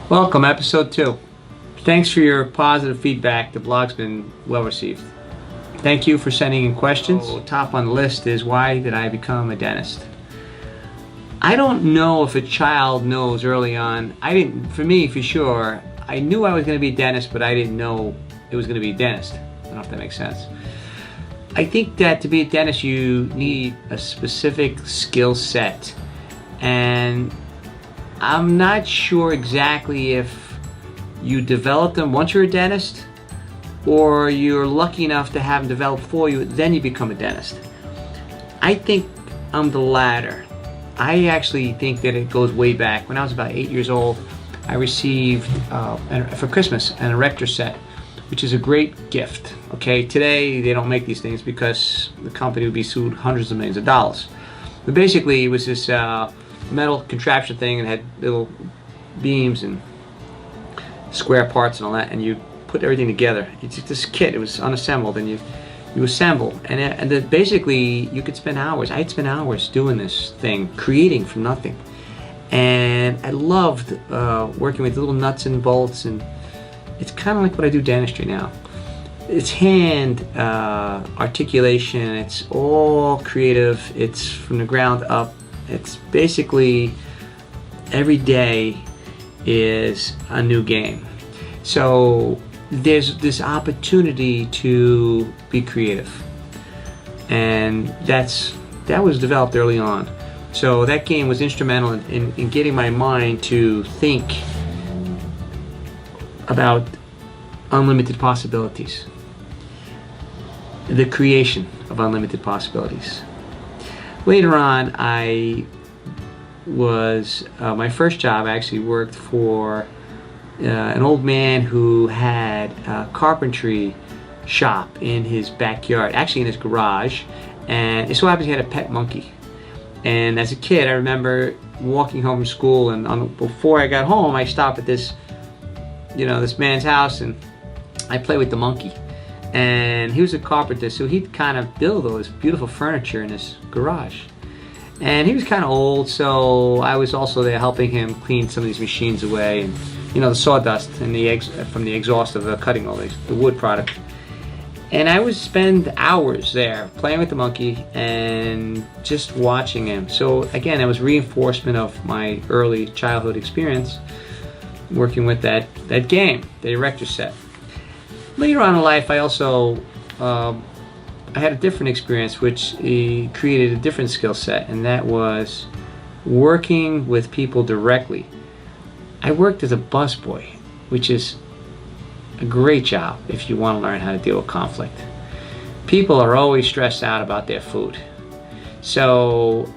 Welcome, episode 2. Thanks for your positive feedback. The blog's been well received. Thank you for sending in questions. Top on the list is, why did I become a dentist? I don't know if a child knows early on. For me, for sure, I knew I was going to be a dentist, but I didn't know it was going to be a dentist. I don't know if that makes sense. I think that to be a dentist, you need a specific skill set. And I'm not sure exactly if you develop them once you're a dentist, or you're lucky enough to have them developed for you, then you become a dentist. I think I'm the latter. I actually think that it goes way back. When I was about 8 years old, I received for Christmas an erector set, which is a great gift. Okay, today they don't make these things because the company would be sued hundreds of millions of dollars. But basically, it was this metal contraption thing, and had little beams and square parts and all that, and you put everything together. It's just this kit. It was unassembled, and you assemble, and then basically you could spend hours. I'd spend hours doing this thing, creating from nothing, and I loved working with little nuts and bolts, and it's kind of like what I do dentistry now. It's hand articulation. It's all creative. It's from the ground up. It's basically every day is a new game. So there's this opportunity to be creative, and that was developed early on. So that game was instrumental in getting my mind to think about unlimited possibilities, the creation of unlimited possibilities. Later on, my first job, I actually worked for an old man who had a carpentry shop in his backyard, actually in his garage, and it so happens he had a pet monkey. And as a kid, I remember walking home from school, and before I got home, I stopped at this man's house, and I played with the monkey. And he was a carpenter, so he'd kind of build all this beautiful furniture in his garage. And he was kind of old, so I was also there helping him clean some of these machines away, and the sawdust and from the exhaust of cutting all the wood product. And I would spend hours there playing with the monkey and just watching him. So again, it was reinforcement of my early childhood experience working with that game, the erector set. Later on in life, I also I had a different experience, which created a different skill set, and that was working with people directly. I worked as a busboy, which is a great job if you want to learn how to deal with conflict. People are always stressed out about their food. So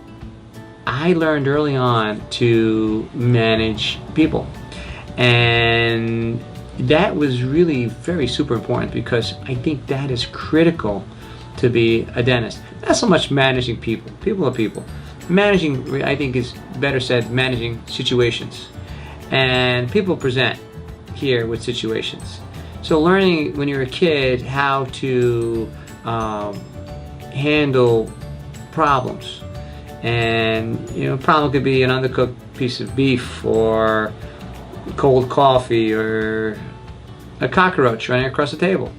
I learned early on to manage people. And that was really very super important, because I think that is critical to be a dentist. Not so much managing people. People are people. Managing, I think, is better said, managing situations. And people present here with situations. So learning when you're a kid how to handle problems. And a problem could be an undercooked piece of beef, or cold coffee, or a cockroach running across the table,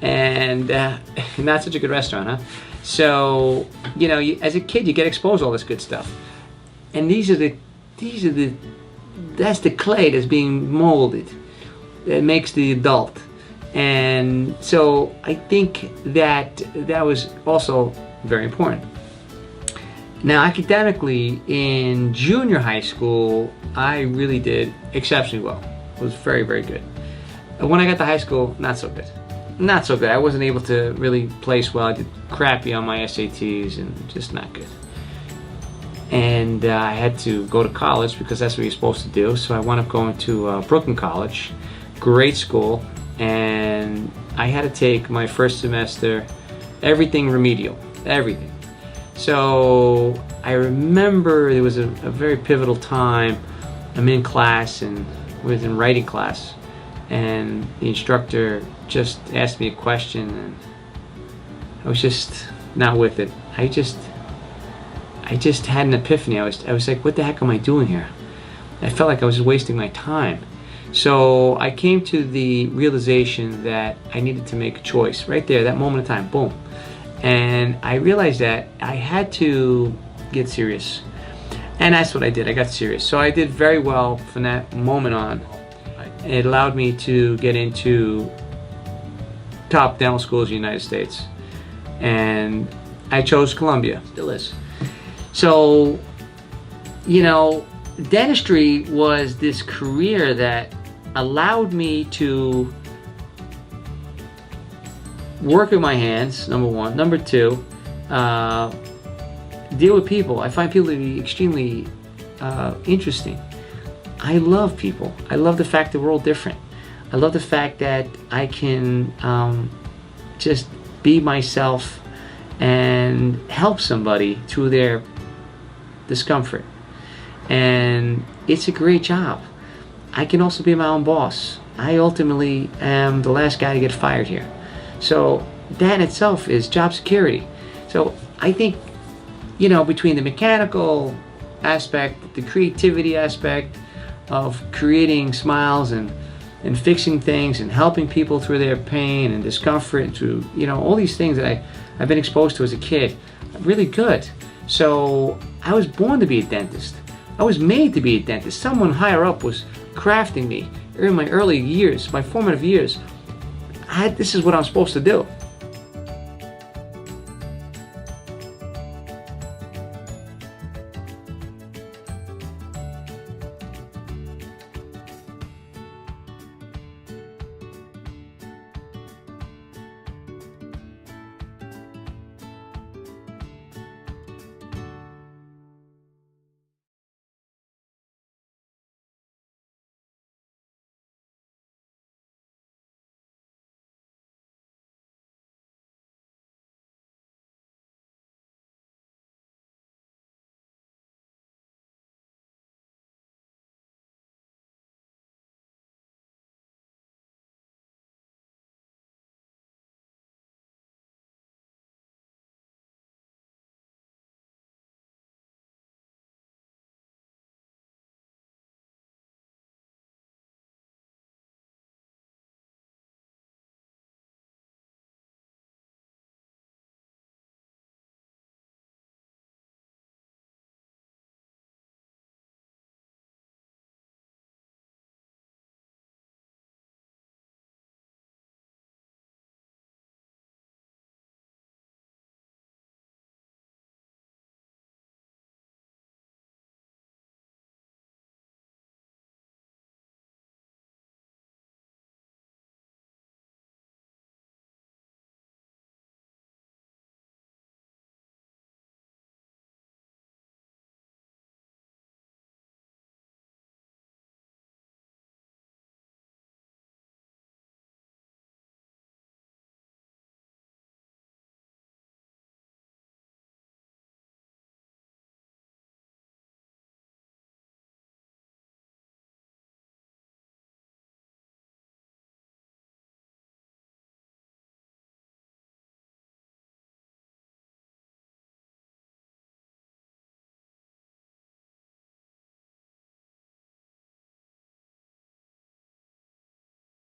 and not such a good restaurant, huh? So as a kid, you get exposed to all this good stuff, and that's the clay that's being molded that makes the adult. And so I think that was also very important. Now, academically, in junior high school, I really did exceptionally well. It was very, very good. When I got to high school, not so good. Not so good. I wasn't able to really place well. I did crappy on my SATs, and just not good. And I had to go to college, because that's what you're supposed to do. So I wound up going to Brooklyn College, great school, and I had to take my first semester everything remedial, everything. So I remember there was a very pivotal time. I'm in class, and was in writing class, and the instructor just asked me a question, and I was just not with it. I just had an epiphany. I was like, what the heck am I doing here? I felt like I was wasting my time. So I came to the realization that I needed to make a choice right there, that moment of time, boom. And I realized that I had to get serious. And that's what I did. I got serious. So I did very well from that moment on. It allowed me to get into top dental schools in the United States. And I chose Columbia, still is. So, you know, dentistry was this career that allowed me to work with my hands, number one. Number two, deal with people. I find people to be extremely interesting. I love people. I love the fact that we're all different. I love the fact that I can just be myself and help somebody through their discomfort. And it's a great job. I can also be my own boss. I ultimately am the last guy to get fired here. So that in itself is job security. So I think, you know, between the mechanical aspect, the creativity aspect of creating smiles and fixing things and helping people through their pain and discomfort and through, you know, all these things that I've been exposed to as a kid, really good. So I was born to be a dentist. I was made to be a dentist. Someone higher up was crafting me in my early years, my formative years. This is what I'm supposed to do.